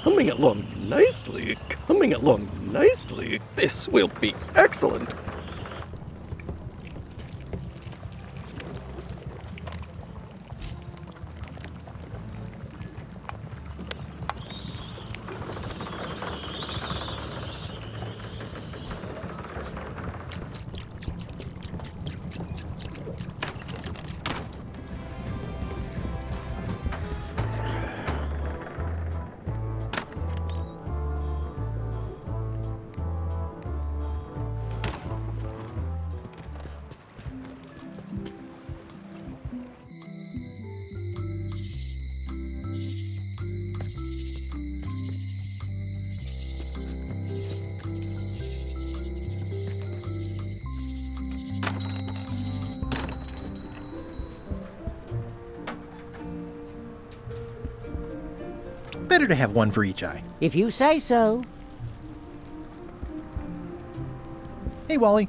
coming along nicely, coming along nicely. This will be excellent. Better to have one for each eye. If you say so. Hey, Wally.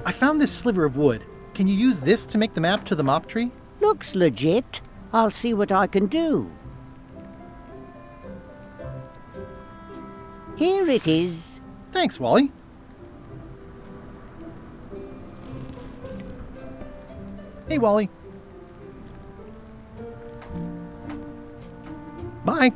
I found this sliver of wood. Can you use this to make the map to the mop tree? Looks legit. I'll see what I can do. Here it is. Thanks, Wally. Hey, Wally. Bye.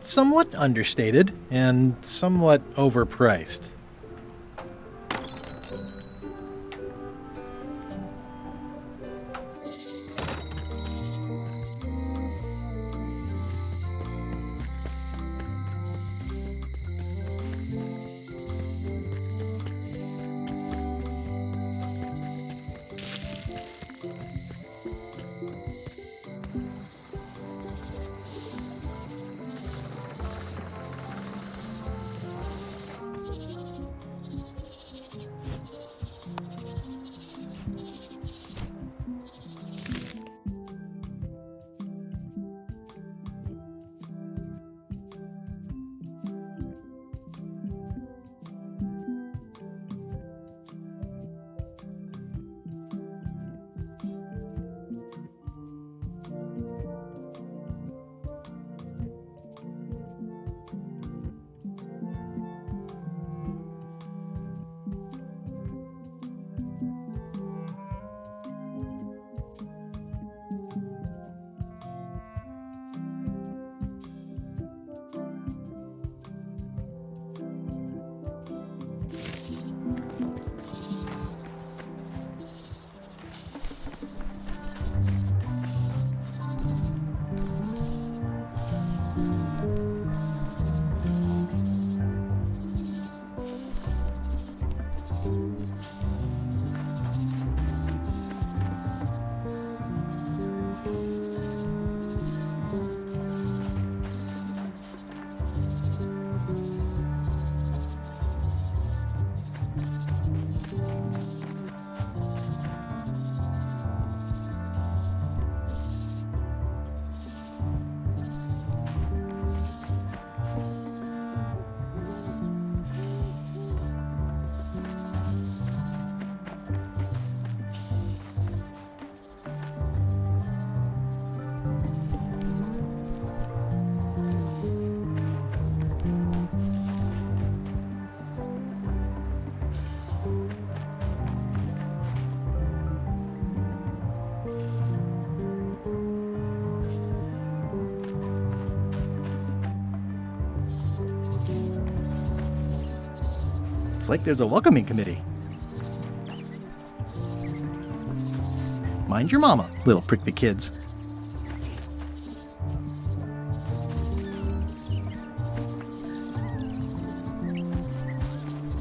Somewhat understated and somewhat overpriced. It's like there's a welcoming committee. Mind your mama, little prickly kids.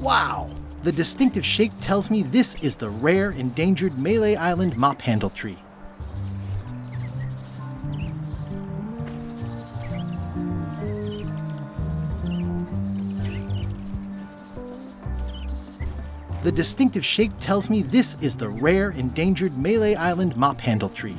Wow, The distinctive shape tells me this is the rare, endangered Malay Island mop handle tree. The distinctive shape tells me this is the rare, endangered Malay Island mop handle tree.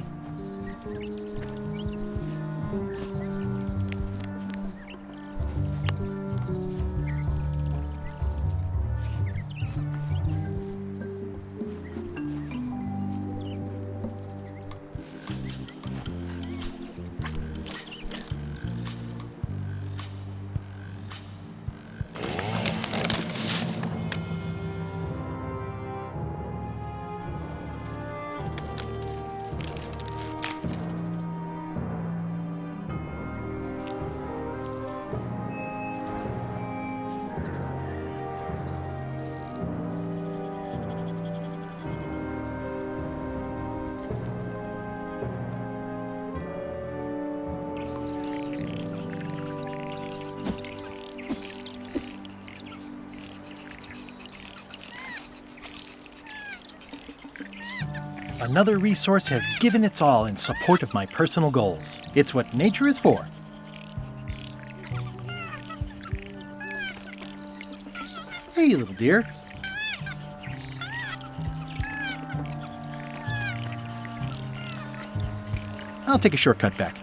Another resource has given its all in support of my personal goals. It's what nature is for. Hey, little dear. I'll take a shortcut back.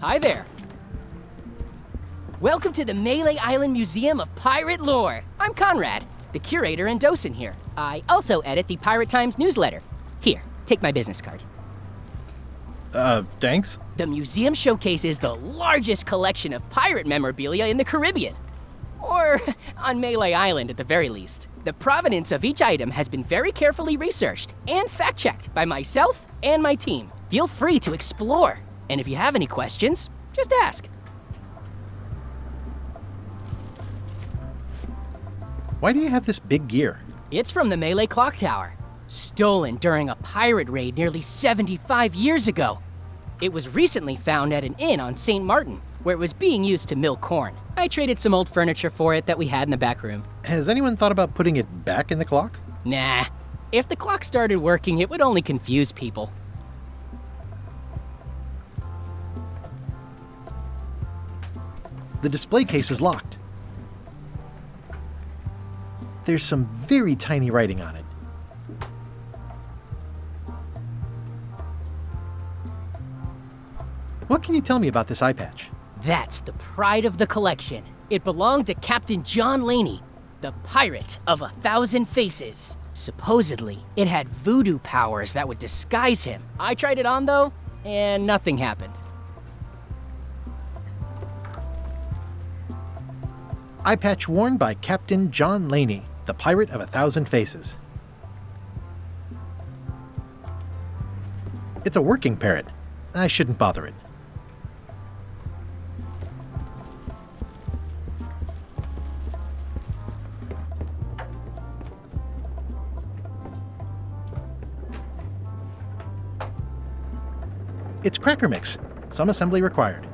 Hi there. Welcome to the Malay Island Museum of Pirate Lore. I'm Conrad, the curator and docent here. I also edit the Pirate Times newsletter. Here, take my business card. Thanks? The museum showcases the largest collection of pirate memorabilia in the Caribbean. Or on Malay Island at the very least. The provenance of each item has been very carefully researched and fact-checked by myself and my team. Feel free to explore. And if you have any questions, just ask. Why do you have this big gear? It's from the Malay Clock Tower, stolen during a pirate raid nearly 75 years ago. It was recently found at an inn on St. Martin, where it was being used to mill corn. I traded some old furniture for it that we had in the back room. Has anyone thought about putting it back in the clock? Nah, if the clock started working, it would only confuse people. The display case is locked. There's some very tiny writing on it. What can you tell me about this eye patch? That's the pride of the collection. It belonged to Captain John Laney, the pirate of 1,000 faces. Supposedly, it had voodoo powers that would disguise him. I tried it on though, and nothing happened. Eye patch worn by Captain John Laney, the pirate of 1,000 faces. It's a working parrot. I shouldn't bother it. It's cracker mix. Some assembly required.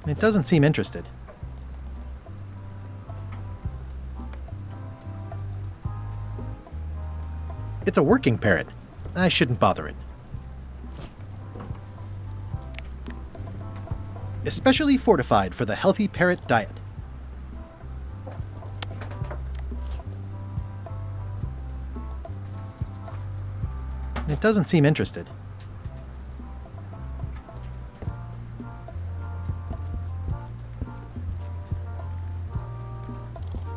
It doesn't seem interested. It's a working parrot. I shouldn't bother it. Especially fortified for the healthy parrot diet. It doesn't seem interested.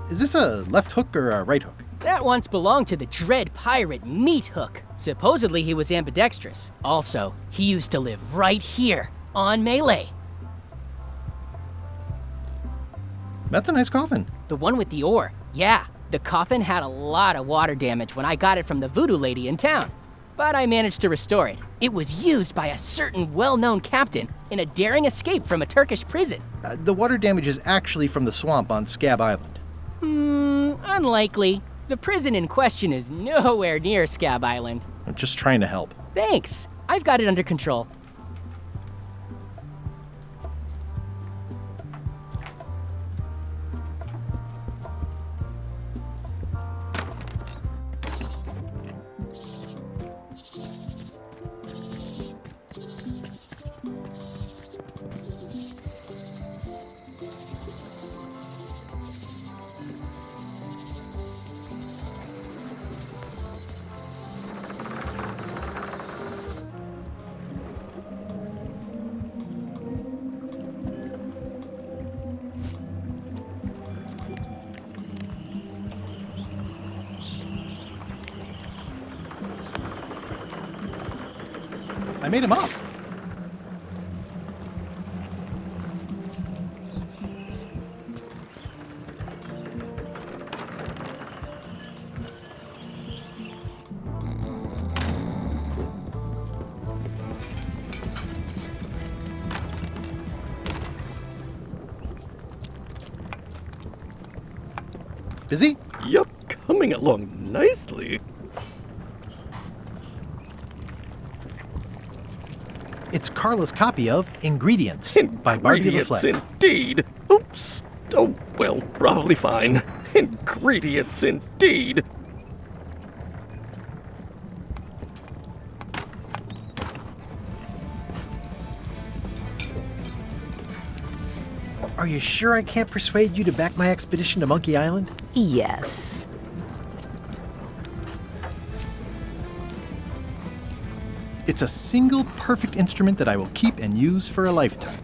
Is this a left hook or a right hook? That once belonged to the Dread Pirate Meat Hook. Supposedly he was ambidextrous. Also, he used to live right here, on Melee. That's a nice coffin. The one with the ore. Yeah, the coffin had a lot of water damage when I got it from the voodoo lady in town. But I managed to restore it. It was used by a certain well-known captain in a daring escape from a Turkish prison. The water damage is actually from the swamp on Scab Island. Unlikely. The prison in question is nowhere near Scab Island. I'm just trying to help. Thanks. I've got it under control. I made him up. Busy? Yup, coming along nicely. It's Carla's copy of Ingredients by Barbie the Ingredients, Flag. indeed. Oops. Oh, well, probably fine. Ingredients, indeed. Are you sure I can't persuade you to back my expedition to Monkey Island? Yes. It's a single perfect instrument that I will keep and use for a lifetime.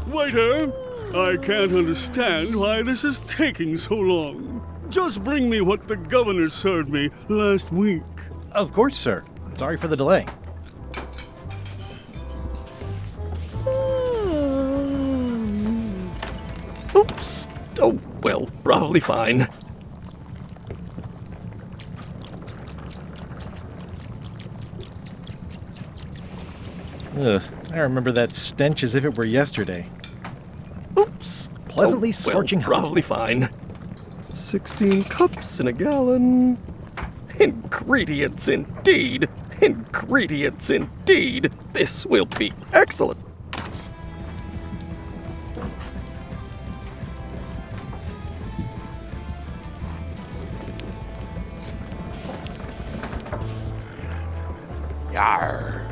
Waiter, I can't understand why this is taking so long. Just bring me what the governor served me last week. Of course, sir. Sorry for the delay. Oops. Oh, well, probably fine. Ugh, I remember that stench as if it were yesterday. Oops. Pleasantly Oh, scorching well, hot. probably fine. 16 cups in a gallon. Ingredients, indeed. Ingredients, indeed. This will be excellent. Yarr.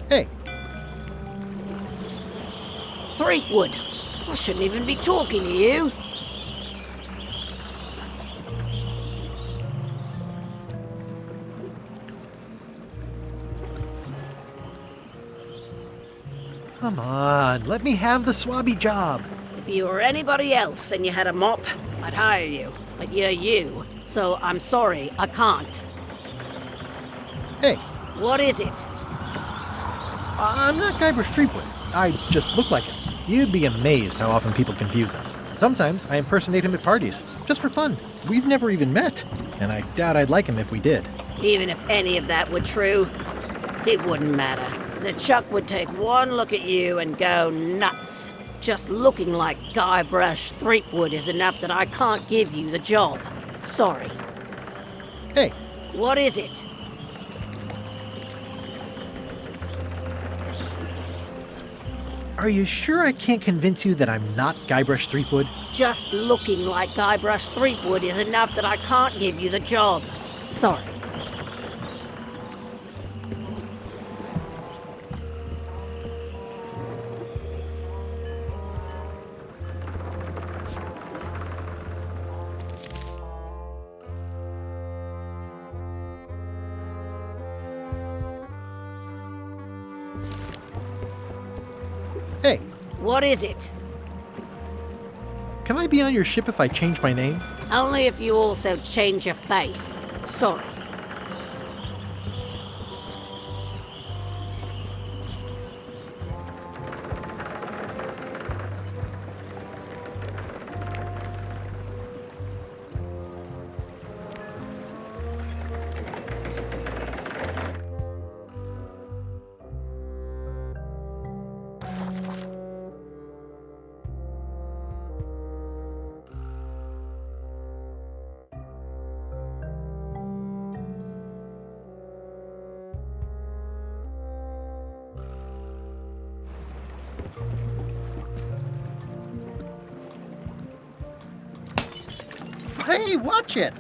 Hey, Threepwood. I shouldn't even be talking to you. come on, let me have the swabby job. If you were anybody else and you had a mop, I'd hire you. But you're you, so I'm sorry, I can't. Hey, What is it? I'm not Guybrush Threepwood. I just look like him. You'd be amazed how often people confuse us. Sometimes I impersonate him at parties, just for fun. We've never even met, and I doubt I'd like him if we did. Even if any of that were true, it wouldn't matter. The Chuck would take one look at you and go nuts. Just looking like Guybrush Threepwood is enough that I can't give you the job. Sorry. Hey, What is it? are you sure I can't convince you that I'm not Guybrush Threepwood? Just looking like Guybrush Threepwood is enough that I can't give you the job. Sorry. Hey, What is it? can I be on your ship if I change my name? Only if you also change your face. Sorry. Hey, watch it!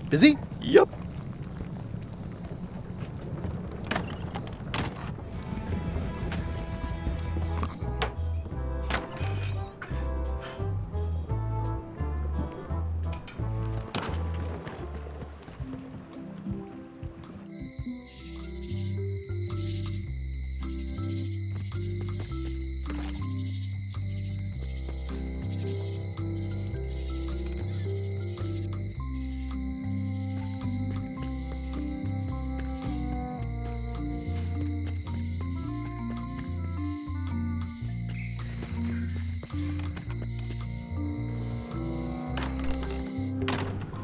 Busy? Yup.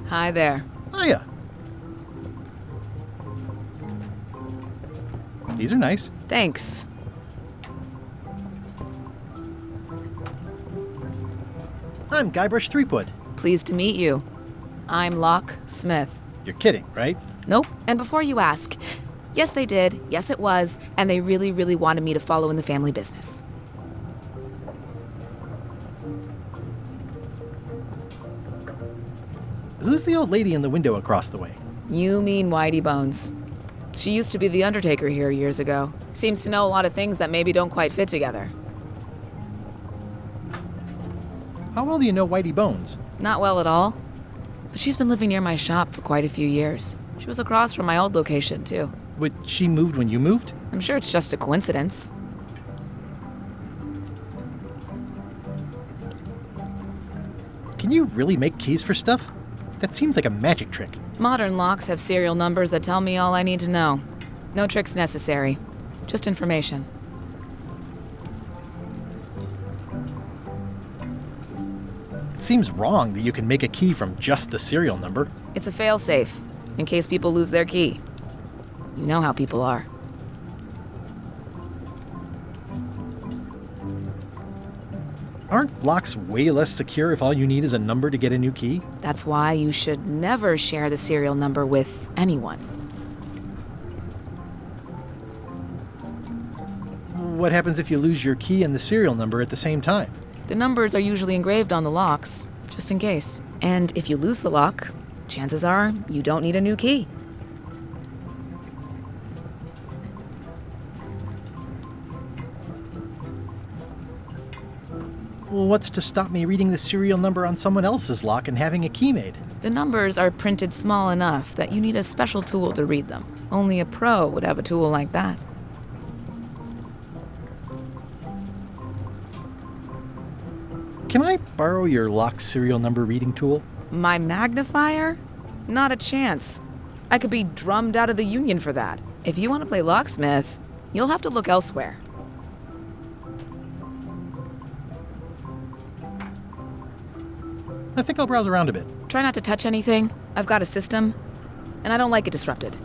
Hi there. Hiya. These are nice. Thanks. I'm Guybrush Threepwood. Pleased to meet you. I'm Locke Smith. You're kidding, right? Nope. And before you ask, yes, they did. Yes, it was. And they really, really wanted me to follow in the family business. Who's the old lady in the window across the way? You mean Whitey Bones. She used to be the undertaker here years ago. Seems to know a lot of things that maybe don't quite fit together. How well do you know Whitey Bones? Not well at all. But she's been living near my shop for quite a few years. She was across from my old location, too. But she moved when you moved? I'm sure it's just a coincidence. Can you really make keys for stuff? That seems like a magic trick. Modern locks have serial numbers that tell me all I need to know. No tricks necessary. Just information. It seems wrong that you can make a key from just the serial number. It's a failsafe, in case people lose their key. You know how people are. Aren't locks way less secure if all you need is a number to get a new key? That's why you should never share the serial number with anyone. What happens if you lose your key and the serial number at the same time? The numbers are usually engraved on the locks, just in case. And if you lose the lock, chances are you don't need a new key. Well, what's to stop me reading the serial number on someone else's lock and having a key made? The numbers are printed small enough that you need a special tool to read them. Only a pro would have a tool like that. Can I borrow your lock serial number reading tool? My magnifier? Not a chance. I could be drummed out of the union for that. If you want to play locksmith, you'll have to look elsewhere. I think I'll browse around a bit. Try not to touch anything. I've got a system, and I don't like it disrupted.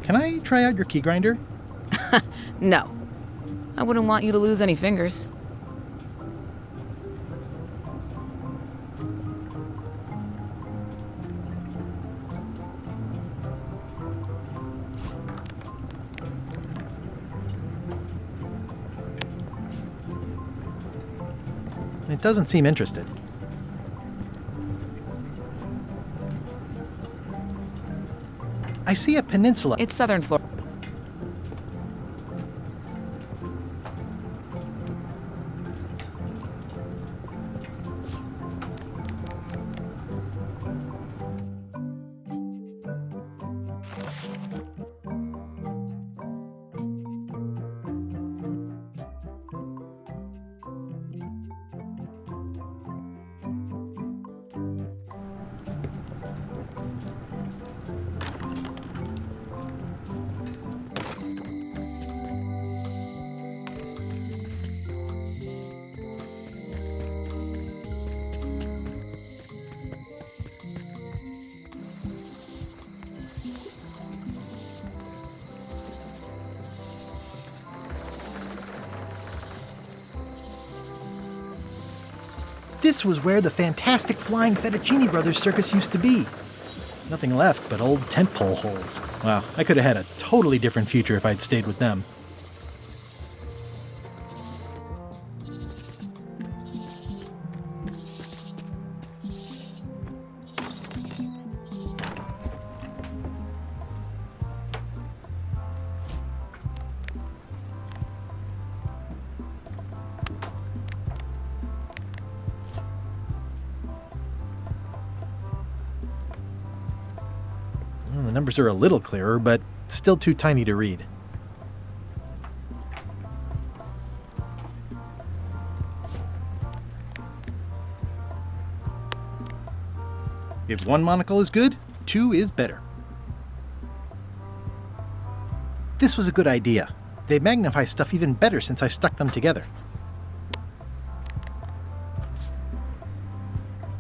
Can I try out your key grinder? No. I wouldn't want you to lose any fingers. It doesn't seem interested. I see a peninsula. It's southern Florida. This was where the fantastic Flying Fettuccine Brothers circus used to be. Nothing left but old tentpole holes. Wow, I could have had a totally different future if I'd stayed with them. Well, the numbers are a little clearer, but still too tiny to read. If one monocle is good, two is better. This was a good idea. They magnify stuff even better since I stuck them together.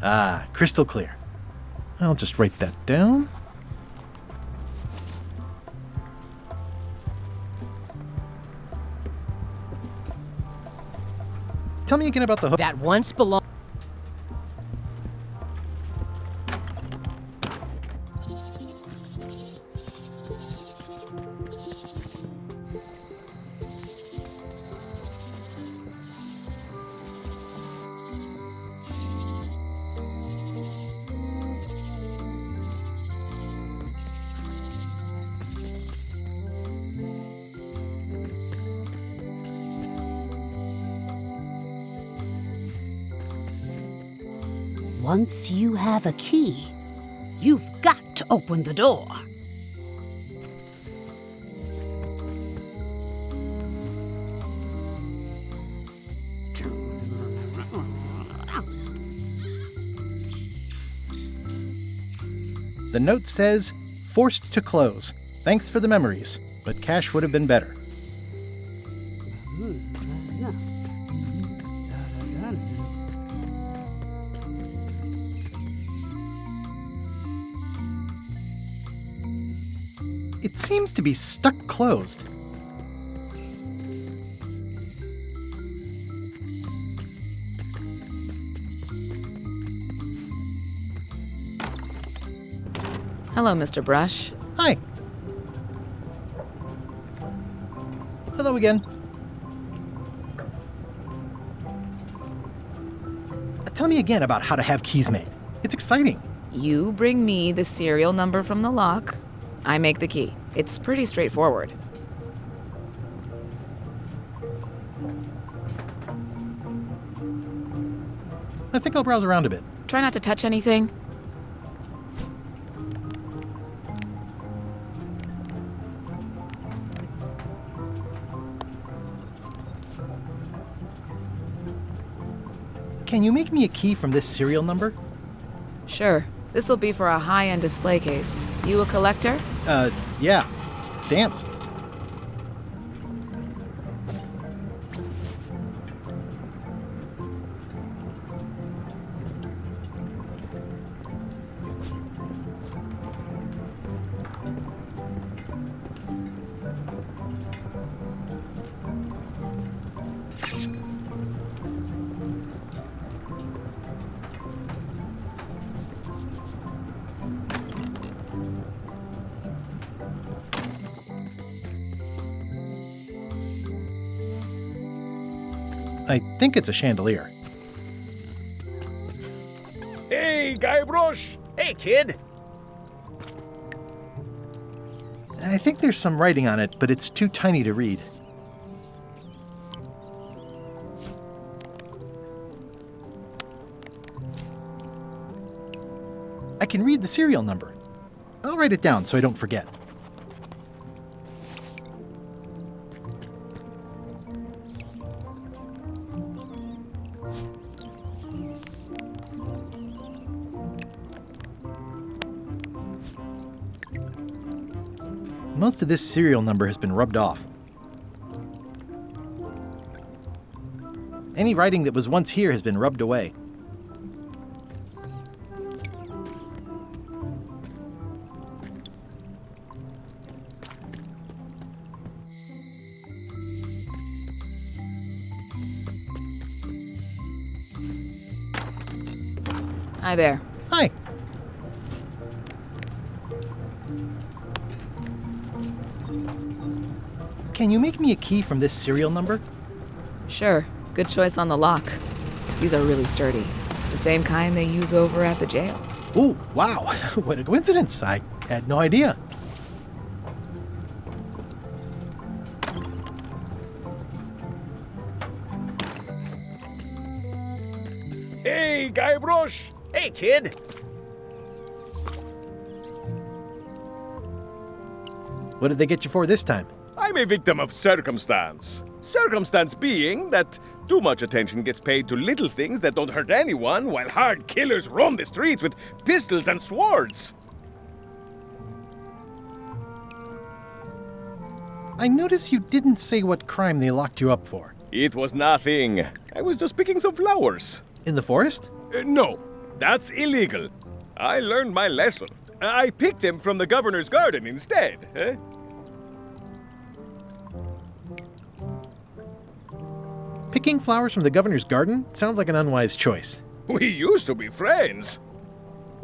Ah, crystal clear. I'll just write that down. Tell me again about the hook. That once belonged. Once you have a key, you've got to open the door. The note says, forced to close. Thanks for the memories, but cash would have been better. It seems to be stuck closed. Hello, Mr. Brush. Hi. Hello again. Tell me again about how to have keys made. It's exciting. You bring me the serial number from the lock. I make the key. It's pretty straightforward. I think I'll browse around a bit. Try not to touch anything. Can you make me a key from this serial number? Sure. This'll be for a high-end display case. You a collector? Yeah. Stamps. I think it's a chandelier. Hey, Guybrush! Hey, kid! I think there's some writing on it, but it's too tiny to read. I can read the serial number. I'll write it down so I don't forget. Most of this serial number has been rubbed off. Any writing that was once here has been rubbed away. Hi there. Hi. Can you make me a key from this serial number? Sure. Good choice on the lock. These are really sturdy. It's the same kind they use over at the jail. Ooh, wow. What a coincidence. I had no idea. Hey, Guybrush! Hey, kid! What did they get you for this time? I'm a victim of circumstance. Circumstance being that too much attention gets paid to little things that don't hurt anyone, while hard killers roam the streets with pistols and swords. I notice you didn't say what crime they locked you up for. It was nothing. I was just picking some flowers. In the forest? No, that's illegal. I learned my lesson. I picked them from the governor's garden instead. Picking flowers from the governor's garden sounds like an unwise choice. We used to be friends.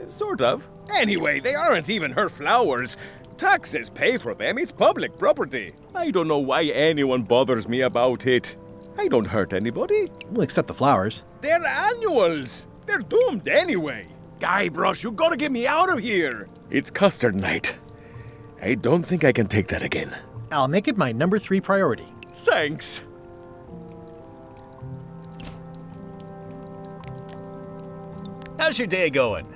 Sort of. Anyway, they aren't even her flowers. Taxes pay for them. It's public property. I don't know why anyone bothers me about it. I don't hurt anybody. We'll accept the flowers. They're annuals. They're doomed anyway. Guybrush, you gotta get me out of here. It's custard night. I don't think I can take that again. I'll make it my number 3 priority. Thanks. How's your day going?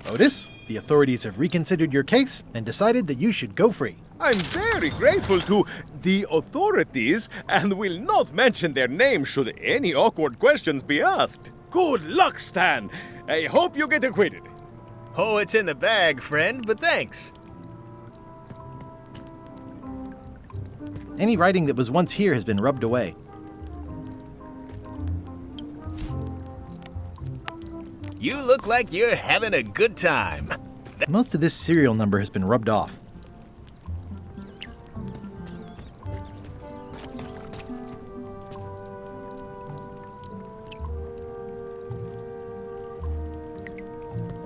Otis, the authorities have reconsidered your case and decided that you should go free. I'm very grateful to the authorities and will not mention their name should any awkward questions be asked. Good luck, Stan. I hope you get acquitted. Oh, it's in the bag, friend, but thanks. Any writing that was once here has been rubbed away. You look like you're having a good time. Most of this serial number has been rubbed off.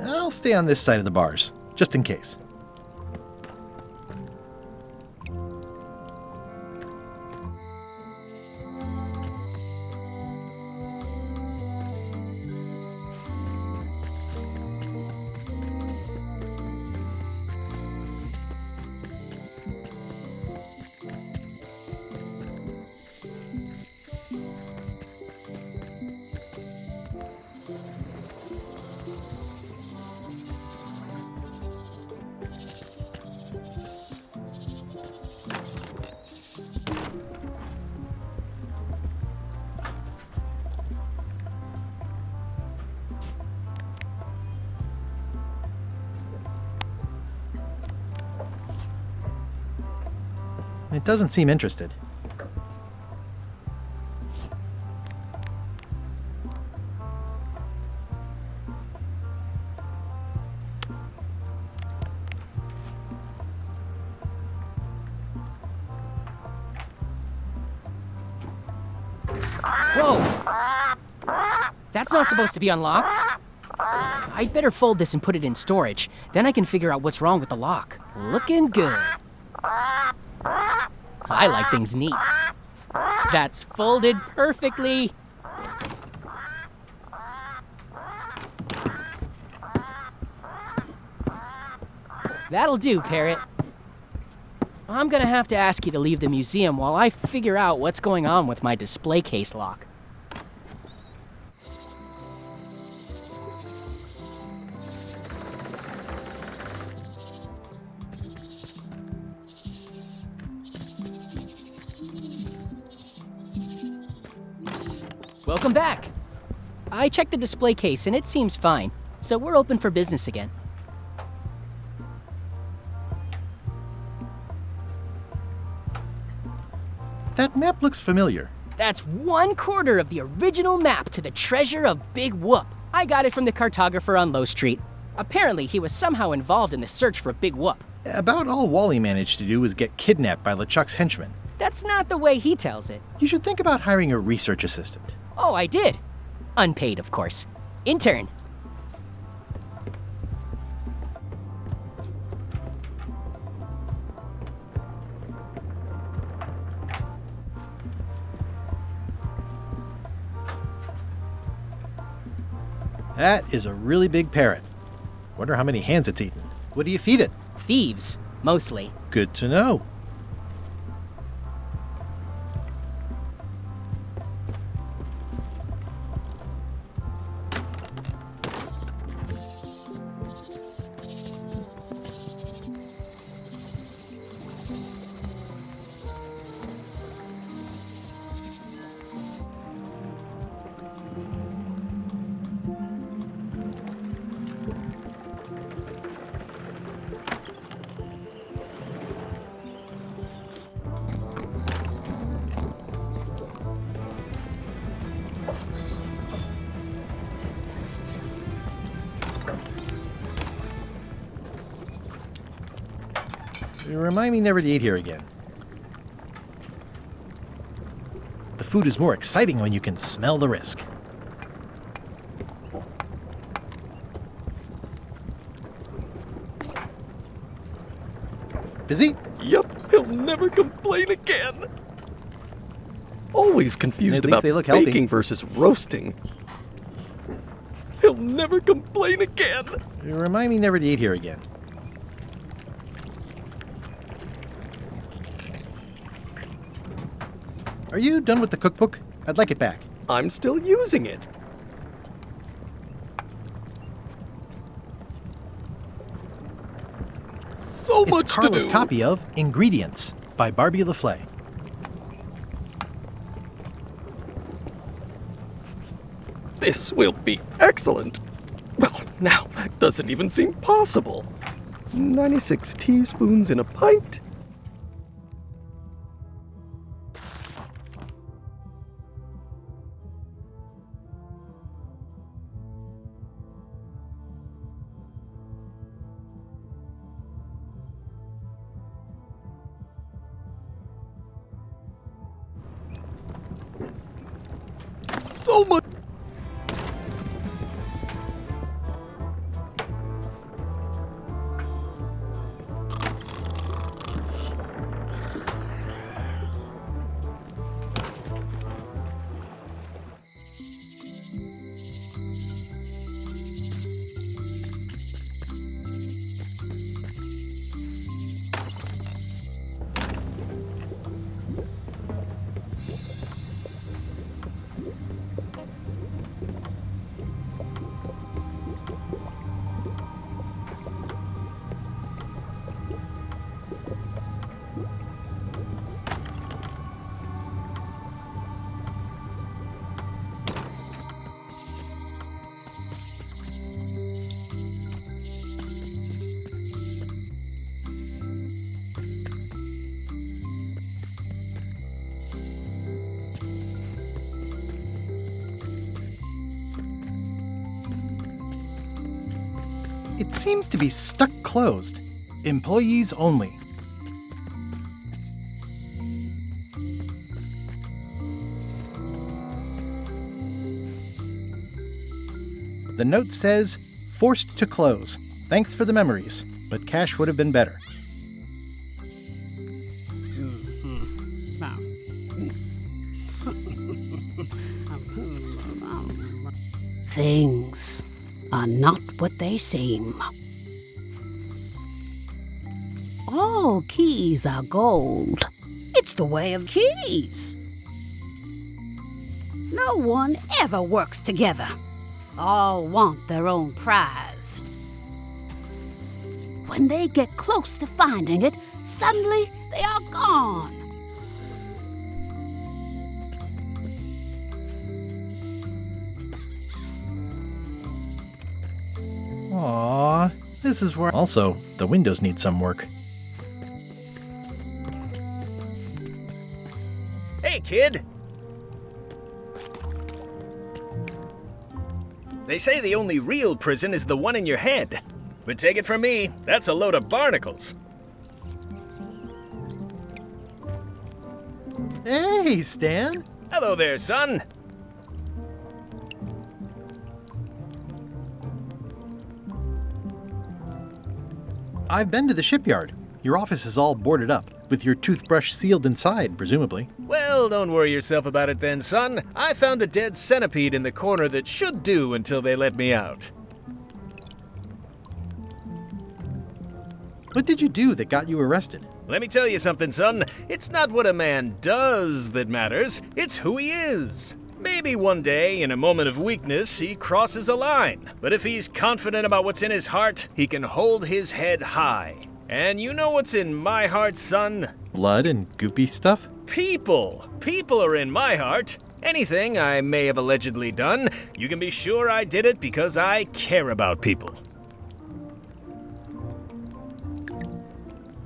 I'll stay on this side of the bars, just in case. It doesn't seem interested. Whoa! That's not supposed to be unlocked. I'd better fold this and put it in storage. Then I can figure out what's wrong with the lock. Looking good. I like things neat. That's folded perfectly. That'll do, Parrot. I'm gonna have to ask you to leave the museum while I figure out what's going on with my display case lock. Welcome back. I checked the display case and it seems fine, so we're open for business again. That map looks familiar. That's 1/4 of the original map to the treasure of Big Whoop. I got it from the cartographer on Low Street. Apparently, he was somehow involved in the search for Big Whoop. About all Wally managed to do was get kidnapped by LeChuck's henchmen. That's not the way he tells it. You should think about hiring a research assistant. Oh, I did. Unpaid, of course. Intern. That is a really big parrot. Wonder how many hands it's eaten. What do you feed it? Thieves, mostly. Good to know. Remind me never to eat here again. The food is more exciting when you can smell the risk. Busy? Yup, he'll never complain again. Always confused At least about they look healthy. baking versus roasting. He'll never complain again. Remind me never to eat here again. Are you done with the cookbook? I'd like it back. I'm still using it. So It's much to Carla's do. copy of Ingredients by Barbie LaFlay. This will be excellent. Well, now that doesn't even seem possible. 96 teaspoons in a pint? So much. It seems to be stuck closed. Employees only. The note says, Forced to close. Thanks for the memories, but cash would have been better. Things are not what they seem. All keys are gold. It's the way of keys. No one ever works together. All want their own prize. When they get close to finding it, suddenly they are gone. Aww, this is where... Also, the windows need some work. Hey, kid! They say the only real prison is the one in your head. But take it from me, that's a load of barnacles. Hey, Stan! Hello there, son. I've been to the shipyard. Your office is all boarded up, with your toothbrush sealed inside, presumably. Well, don't worry yourself about it then, son. I found a dead centipede in the corner that should do until they let me out. What did you do that got you arrested? Let me tell you something, son. It's not what a man does that matters, it's who he is. Maybe one day, in a moment of weakness, he crosses a line. But if he's confident about what's in his heart, he can hold his head high. And you know what's in my heart, son? Blood and goopy stuff? People. People are in my heart. Anything I may have allegedly done, you can be sure I did it because I care about people.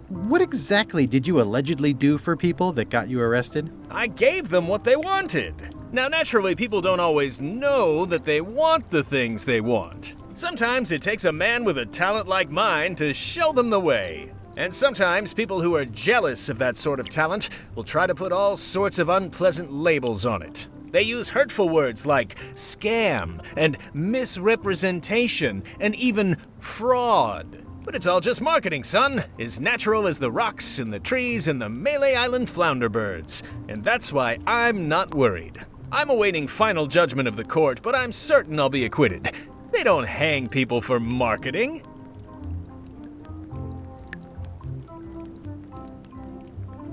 What exactly did you allegedly do for people that got you arrested? I gave them what they wanted. Now, naturally, people don't always know that they want the things they want. Sometimes it takes a man with a talent like mine to show them the way. And sometimes people who are jealous of that sort of talent will try to put all sorts of unpleasant labels on it. They use hurtful words like scam and misrepresentation and even fraud. But it's all just marketing, son. As natural as the rocks and the trees and the Malay Island flounder birds. And that's why I'm not worried. I'm awaiting final judgment of the court, but I'm certain I'll be acquitted. They don't hang people for marketing.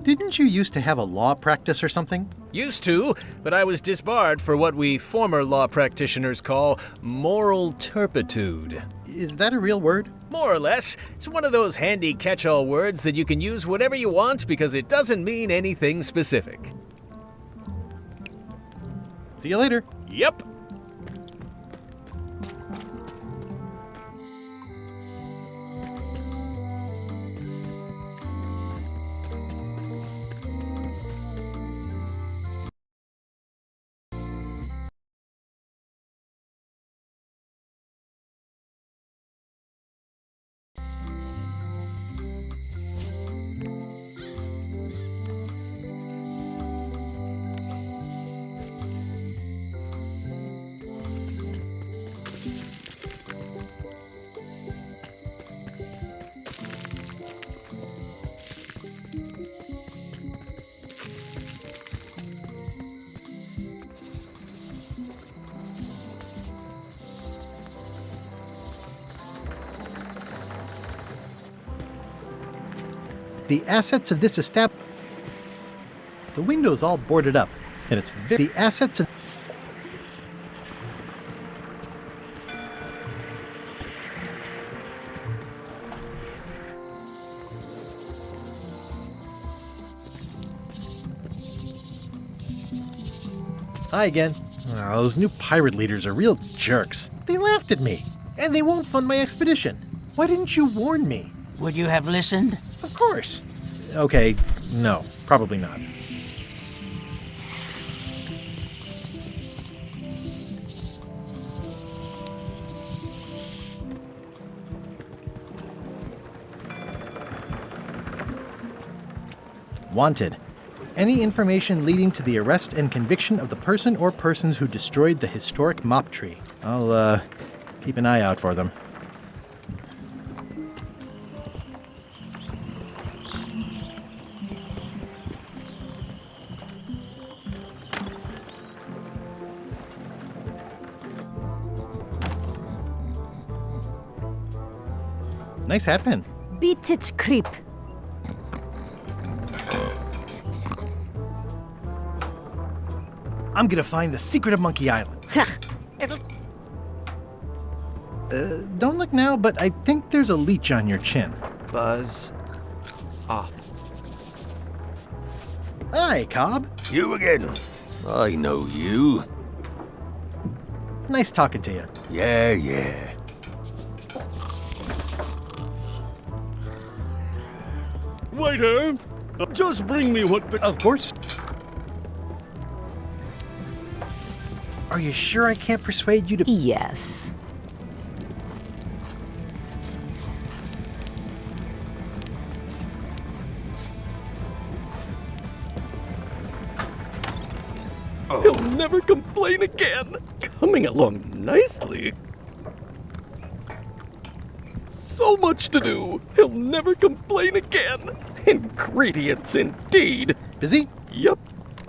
Didn't you used to have a law practice or something? Used to, but I was disbarred for what we former law practitioners call moral turpitude. Is that a real word? More or less. It's one of those handy catch-all words that you can use whatever you want because it doesn't mean anything specific. See you later. Yep. The assets of this establishment... The window's all boarded up, and it's the assets of... Hi again. Oh, those new pirate leaders are real jerks. They laughed at me, and they won't fund my expedition. Why didn't you warn me? Would you have listened? Of course. Okay, no, probably not. Wanted. Any information leading to the arrest and conviction of the person or persons who destroyed the historic mop tree. I'll, keep an eye out for them. Nice hat pin. Beats its creep. I'm gonna find the secret of Monkey Island. Don't look now, but I think there's a leech on your chin. Buzz off. Hi, Cobb. You again. I know you. Nice talking to you. Yeah. Waiter, just bring me what the... Of course. Are you sure I can't persuade you to... Yes. He'll never complain again. Coming along nicely. So much to do. He'll never complain again. Ingredients indeed. Busy? Yup.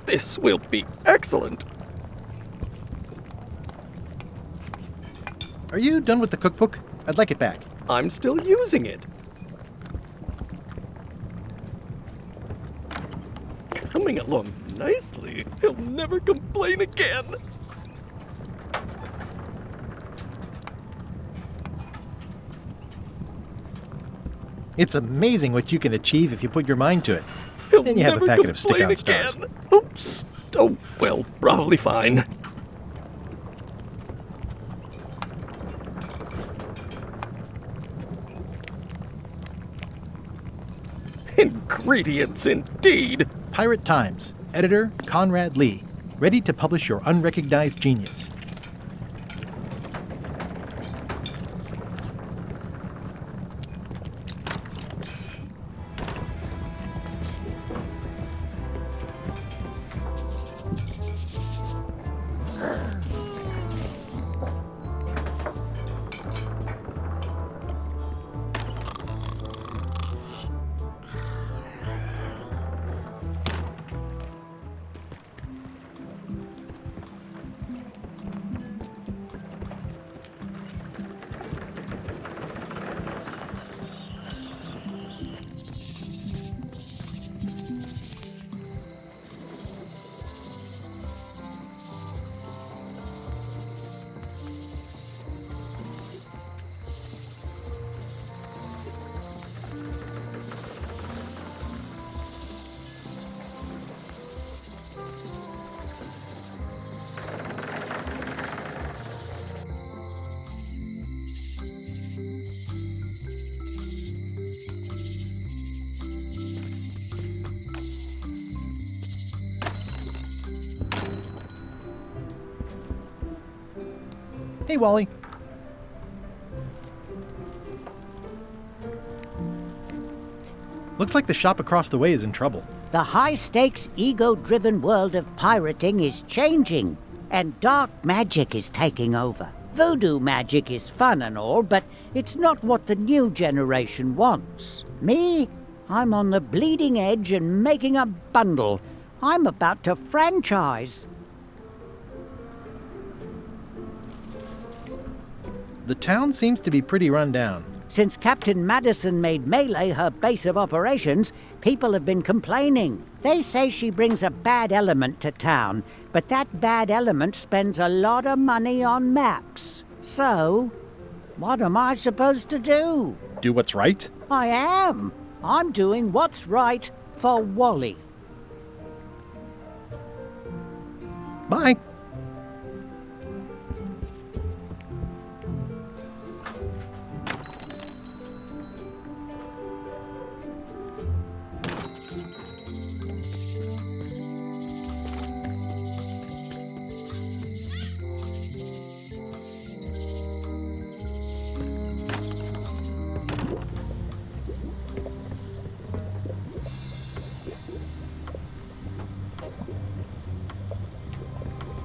This will be excellent. Are you done with the cookbook? I'd like it back. I'm still using it. Coming along nicely. He'll never complain again. It's amazing what you can achieve if you put your mind to it. He'll Then you have a never packet of complain stick-on stars. again. Oops. Oh, well, probably fine. Ingredients indeed. Pirate Times. Editor Conrad Lee. Ready to publish your unrecognized genius. Hey, Wally. Looks like the shop across the way is in trouble. The high-stakes, ego-driven world of pirating is changing, and dark magic is taking over. Voodoo magic is fun and all, but it's not what the new generation wants. Me? I'm on the bleeding edge and making a bundle. I'm about to franchise. The town seems to be pretty run down. Since Captain Madison made Melee her base of operations, people have been complaining. They say she brings a bad element to town, but that bad element spends a lot of money on maps. So, what am I supposed to do? Do what's right? I am. I'm doing what's right for Wally. Bye.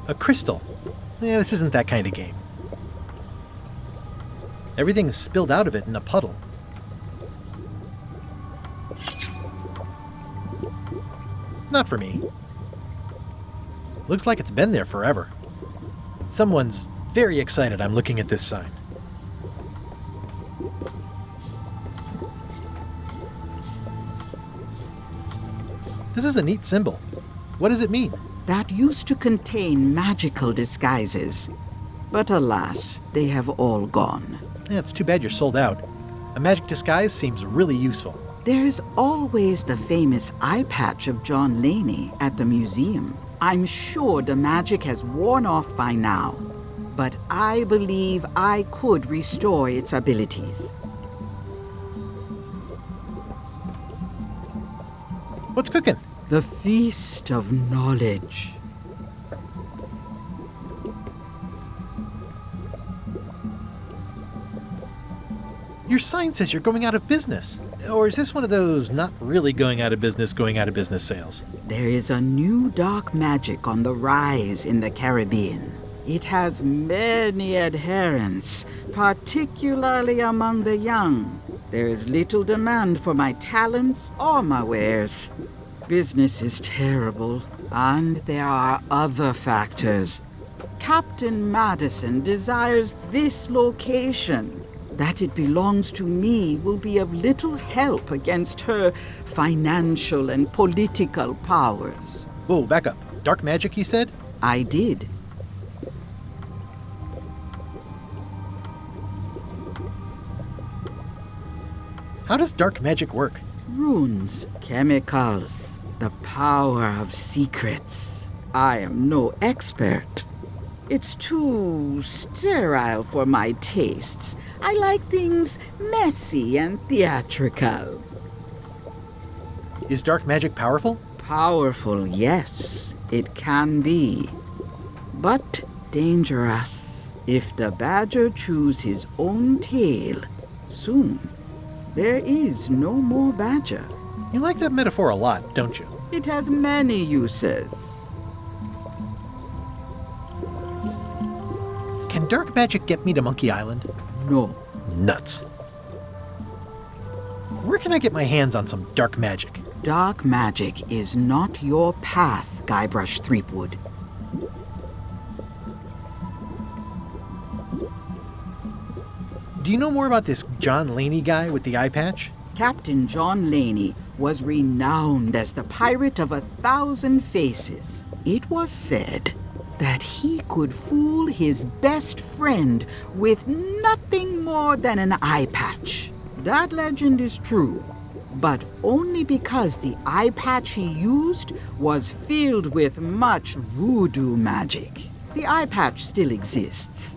A crystal. Yeah, this isn't that kind of game. Everything's spilled out of it in a puddle. Not for me. Looks like it's been there forever. Someone's very excited I'm looking at this sign. This is a neat symbol. What does it mean? That used to contain magical disguises. But alas, they have all gone. Yeah, it's too bad you're sold out. A magic disguise seems really useful. There's always the famous eye patch of John Laney at the museum. I'm sure the magic has worn off by now, but I believe I could restore its abilities. What's cooking? The Feast of Knowledge. Your sign says you're going out of business. Or is this one of those not really going out of business sales? There is a new dark magic on the rise in the Caribbean. It has many adherents, particularly among the young. There is little demand for my talents or my wares. Business is terrible, and there are other factors. Captain Madison desires this location. That it belongs to me will be of little help against her financial and political powers. Whoa, back up. Dark magic, you said? I did. How does dark magic work? Runes, chemicals, the power of secrets. I am no expert. It's too sterile for my tastes. I like things messy and theatrical. Is dark magic powerful? Powerful, yes, it can be. But dangerous. If the badger chews his own tail, soon there is no more badger. You like that metaphor a lot, don't you? It has many uses. Can dark magic get me to Monkey Island? No. Nuts. Where can I get my hands on some dark magic? Dark magic is not your path, Guybrush Threepwood. Do you know more about this John Laney guy with the eye patch? Captain John Laney was renowned as the pirate of 1,000 faces. It was said that he could fool his best friend with nothing more than an eye patch. That legend is true, but only because the eye patch he used was filled with much voodoo magic. The eye patch still exists.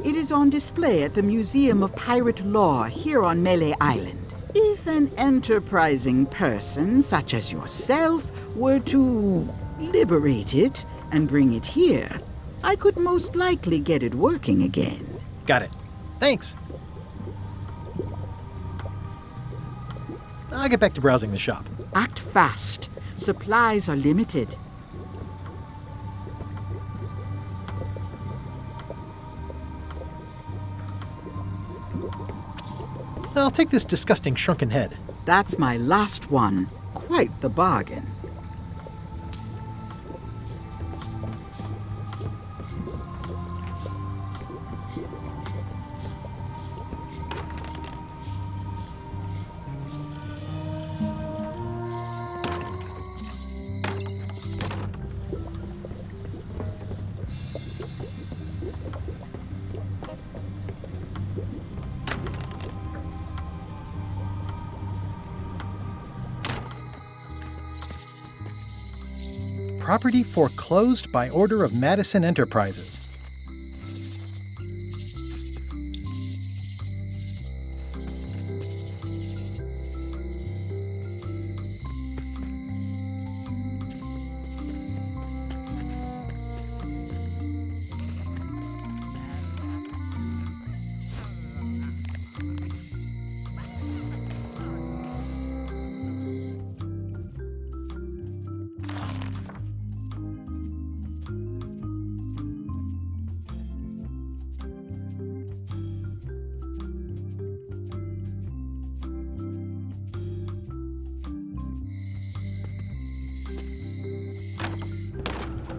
It is on display at the Museum of Pirate Lore here on Melee Island. If an enterprising person such as yourself were to liberate it and bring it here, I could most likely get it working again. Got it. Thanks. I'll get back to browsing the shop. Act fast. Supplies are limited. I'll take this disgusting shrunken head. That's my last one. Quite the bargain. Property foreclosed by order of Madison Enterprises.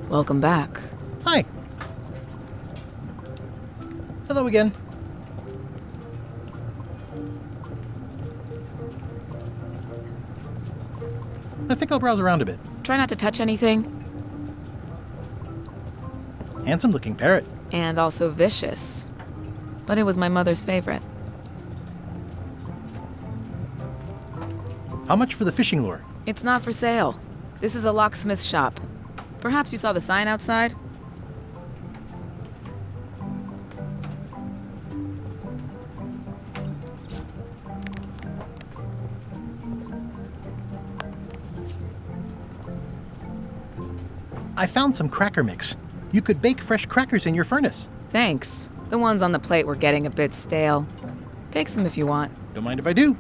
Welcome back. Hi. Hello again. I think I'll browse around a bit. Try not to touch anything. Handsome-looking parrot. And also vicious. But it was my mother's favorite. How much for the fishing lure? It's not for sale. This is a locksmith shop. Perhaps you saw the sign outside? I found some cracker mix. You could bake fresh crackers in your furnace. Thanks. The ones on the plate were getting a bit stale. Take some if you want. Don't mind if I do.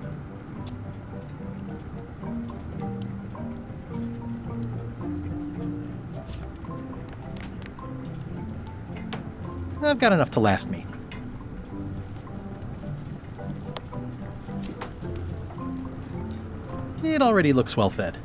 I've got enough to last me. It already looks well fed.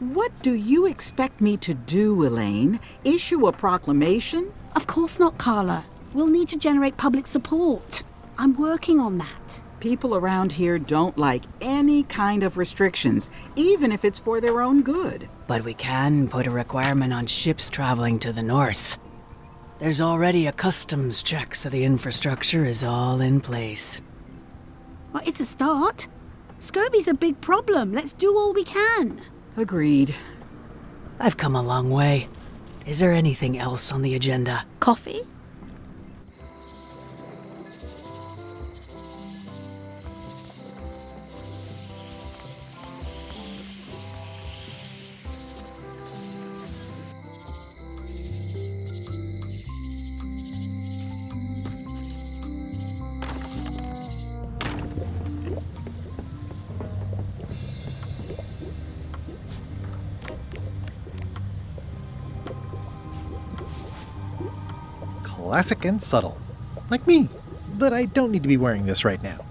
What do you expect me to do, Elaine? Issue a proclamation? Of course not, Carla. We'll need to generate public support. I'm working on that. People around here don't like any kind of restrictions, even if it's for their own good. But we can put a requirement on ships traveling to the north. There's already a customs check, so the infrastructure is all in place. Well, it's a start. Scurvy's a big problem. Let's do all we can. Agreed. I've come a long way. Is there anything else on the agenda? Coffee? Classic and subtle. Like me. But I don't need to be wearing this right now.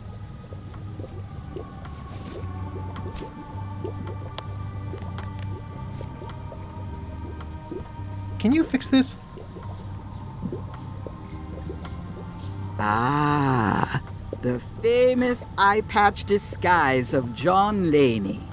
Can you fix this? Ah, the famous eye patch disguise of John Laney.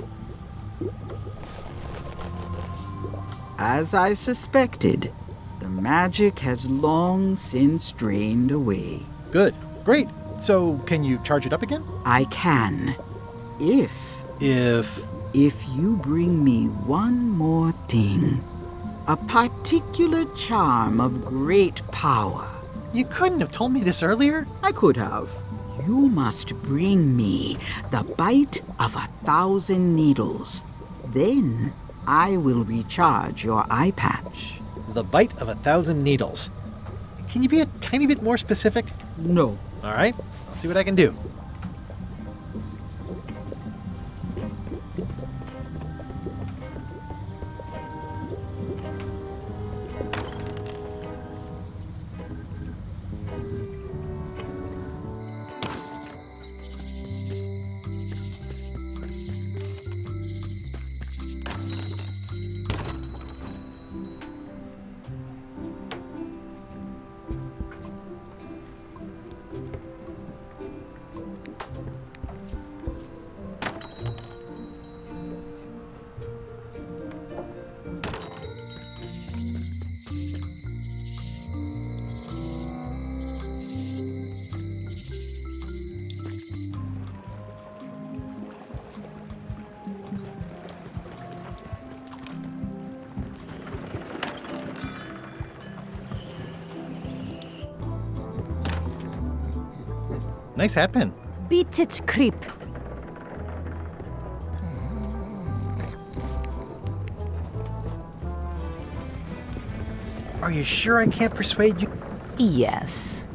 As I suspected, the magic has long since drained away. Good. Great. So, can you charge it up again? I can. If you bring me one more thing. A particular charm of great power. You couldn't have told me this earlier? I could have. You must bring me the bite of 1,000 needles. Then I will recharge your eye patch. The bite of 1,000 needles. Can you be a tiny bit more specific? No. All right, I'll see what I can do. Nice hat pin. Beats its creep. Are you sure I can't persuade you? Yes.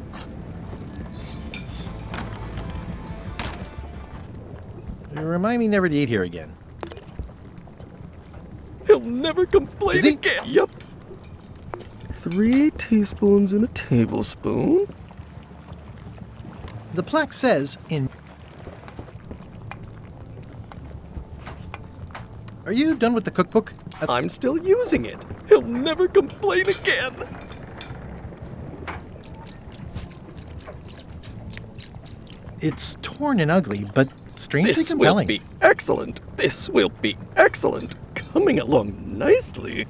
Remind me never to eat here again. He'll never complain Is he? again. Yep. 3 teaspoons in a tablespoon. The plaque says in... Are you done with the cookbook? I'm still using it. He'll never complain again. It's torn and ugly, but strangely This compelling. will be excellent. This will be excellent. Coming along nicely.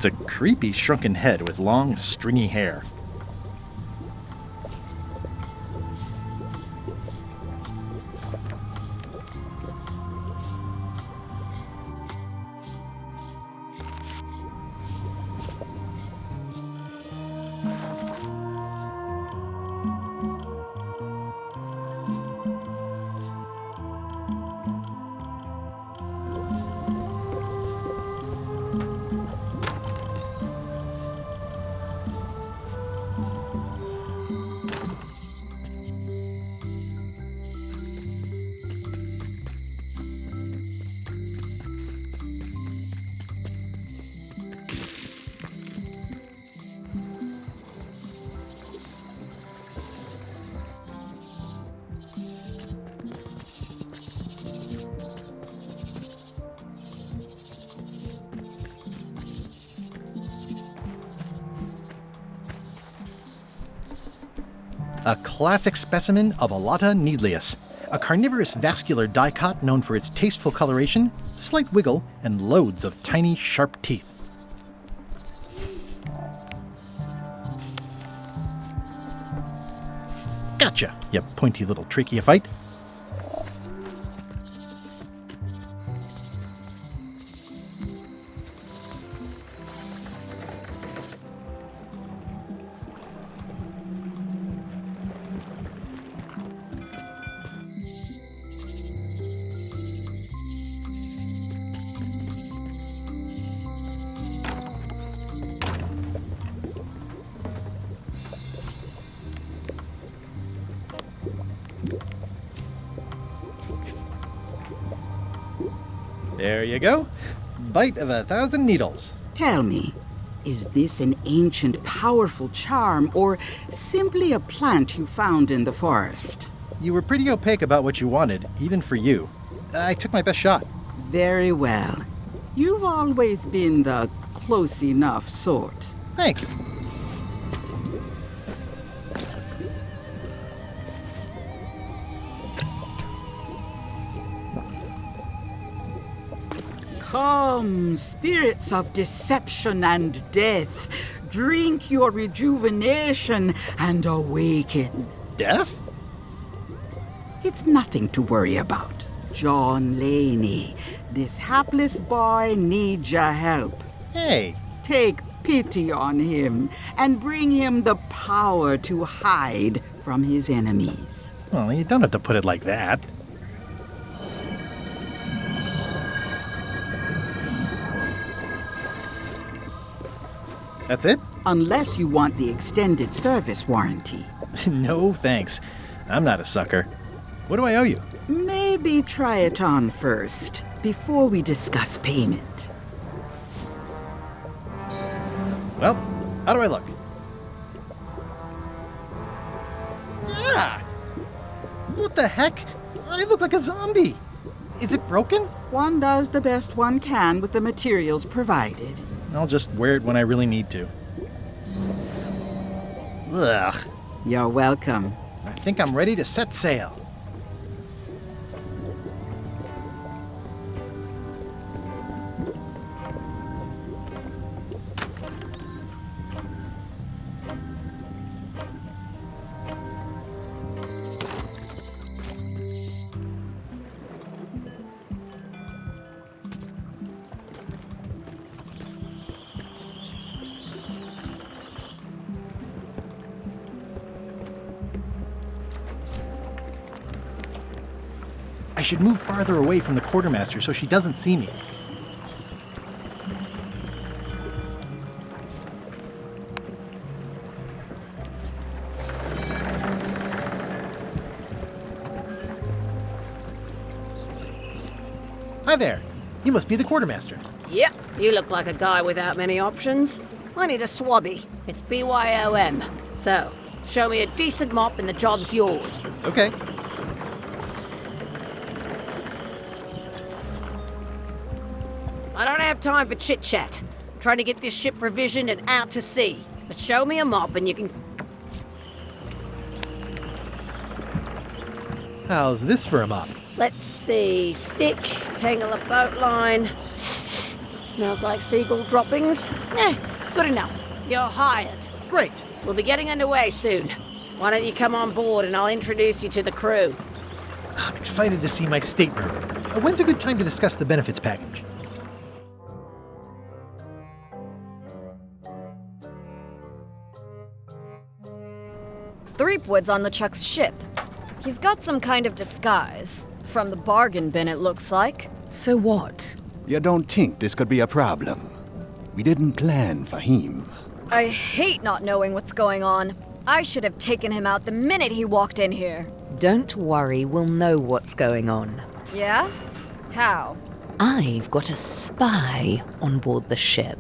It's a creepy shrunken head with long, stringy hair. A classic specimen of Alata needleus, a carnivorous vascular dicot known for its tasteful coloration, slight wiggle, and loads of tiny, sharp teeth. Gotcha, you pointy little tracheophyte. There you go. Bite of 1,000 needles. Tell me, is this an ancient, powerful charm, or simply a plant you found in the forest? You were pretty opaque about what you wanted, even for you. I took my best shot. Very well. You've always been the close enough sort. Thanks. Come, spirits of deception and death, drink your rejuvenation and awaken. Death? It's nothing to worry about. John Laney, this hapless boy needs your help. Hey. Take pity on him and bring him the power to hide from his enemies. Well, you don't have to put it like that. That's it? Unless you want the extended service warranty. No, thanks. I'm not a sucker. What do I owe you? Maybe try it on first, before we discuss payment. Well, how do I look? Yeah! What the heck? I look like a zombie. Is it broken? One does the best one can with the materials provided. I'll just wear it when I really need to. Ugh. You're welcome. I think I'm ready to set sail. I should move farther away from the quartermaster so she doesn't see me. Hi there. You must be the quartermaster. Yep, you look like a guy without many options. I need a swabby. It's BYOM. So, show me a decent mop and the job's yours. Okay. I don't have time for chit-chat. I'm trying to get this ship provisioned and out to sea. But show me a mop and you can... How's this for a mop? Let's see. Stick, tangle a boat line. Smells like seagull droppings. Good enough. You're hired. Great. We'll be getting underway soon. Why don't you come on board and I'll introduce you to the crew. I'm excited to see my stateroom. When's a good time to discuss the benefits package? Threepwood's on the Chuck's ship. He's got some kind of disguise. From the bargain bin, it looks like. So what? You don't think this could be a problem? We didn't plan for him. I hate not knowing what's going on. I should have taken him out the minute he walked in here. Don't worry, we'll know what's going on. Yeah? How? I've got a spy on board the ship.